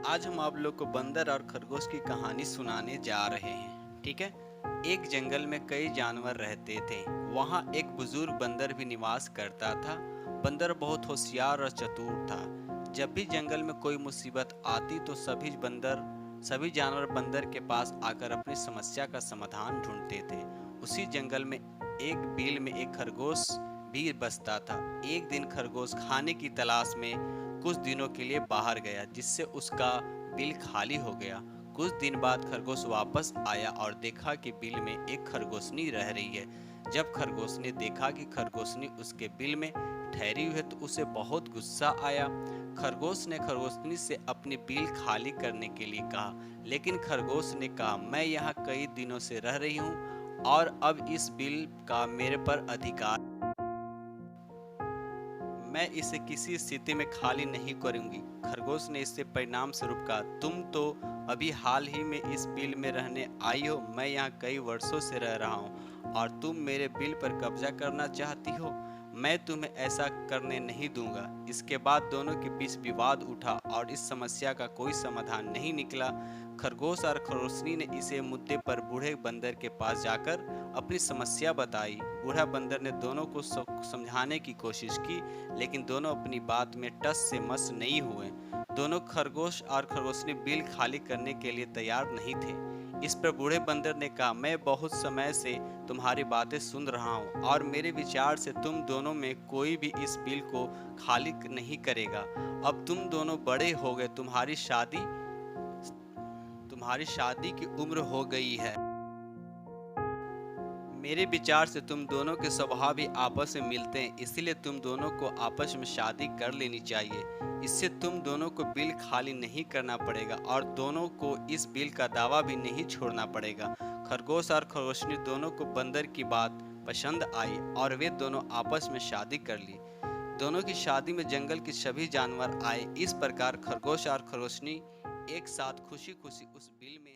आज हम आप लोग को बंदर और खरगोश की कहानी सुनाने जा रहे हैं। ठीक है। एक जंगल में कई जानवर रहते थे। वहाँ एक बुजुर्ग बंदर भी निवास करता था। बंदर बहुत होशियार और चतुर था। जब भी जंगल में कोई मुसीबत आती तो सभी जानवर बंदर के पास आकर अपनी समस्या का समाधान ढूंढते थे। उसी जंगल में एक बील में एक खरगोश भी बसता था। एक दिन खरगोश खाने की तलाश में कुछ दिनों के लिए बाहर गया, जिससे उसका बिल खाली हो गया। कुछ दिन बाद खरगोश वापस आया और देखा कि बिल में एक खरगोशनी रह रही है। जब खरगोश ने देखा कि खरगोशनी उसके बिल में ठहरी हुई है तो उसे बहुत गुस्सा आया। खरगोश ने खरगोशनी से अपनी बिल खाली करने के लिए कहा, लेकिन खरगोश ने कहा, मैं यहाँ कई दिनों से रह रही हूँ और अब इस बिल का मेरे पर अधिकार, मैं इसे किसी स्थिति में खाली नहीं करूंगी। खरगोश ने इससे परिणाम स्वरूप कहा, तुम तो अभी हाल ही में इस बिल में रहने आई हो। मैं यहाँ कई वर्षों से रह रहा हूँ और तुम मेरे बिल पर कब्जा करना चाहती हो। मैं तुम्हें ऐसा करने नहीं दूंगा। इसके बाद दोनों के बीच विवाद उठा और इस समस्या का कोई समाधान नहीं निकला। खरगोश और खरगोशनी ने इसे मुद्दे पर बूढ़े बंदर के पास जाकर अपनी समस्या बताई। बूढ़ा बंदर ने दोनों को समझाने की कोशिश की, लेकिन दोनों अपनी बात में टस से मस नहीं हुए। दोनों खरगोश और खरगोशनी बिल खाली करने के लिए तैयार नहीं थे। इस पर बूढ़े बंदर ने कहा, मैं बहुत समय से तुम्हारी बातें सुन रहा हूँ और मेरे विचार से तुम दोनों में कोई भी इस बिल को खाली नहीं करेगा। अब तुम दोनों बड़े हो गए, तुम्हारी शादी की उम्र हो गई है। मेरे विचार से तुम दोनों के स्वभाव भी आपस में मिलते हैं, इसीलिए तुम दोनों को आपस में शादी कर लेनी चाहिए। इससे तुम दोनों को बिल खाली नहीं करना पड़ेगा और दोनों को इस बिल का दावा भी नहीं छोड़ना पड़ेगा। खरगोश और खरगोशनी दोनों को बंदर की बात पसंद आई और वे दोनों आपस में शादी कर ली। दोनों की शादी में जंगल के सभी जानवर आए। इस प्रकार खरगोश और खरगोशनी एक साथ खुशी खुशी उस बिल में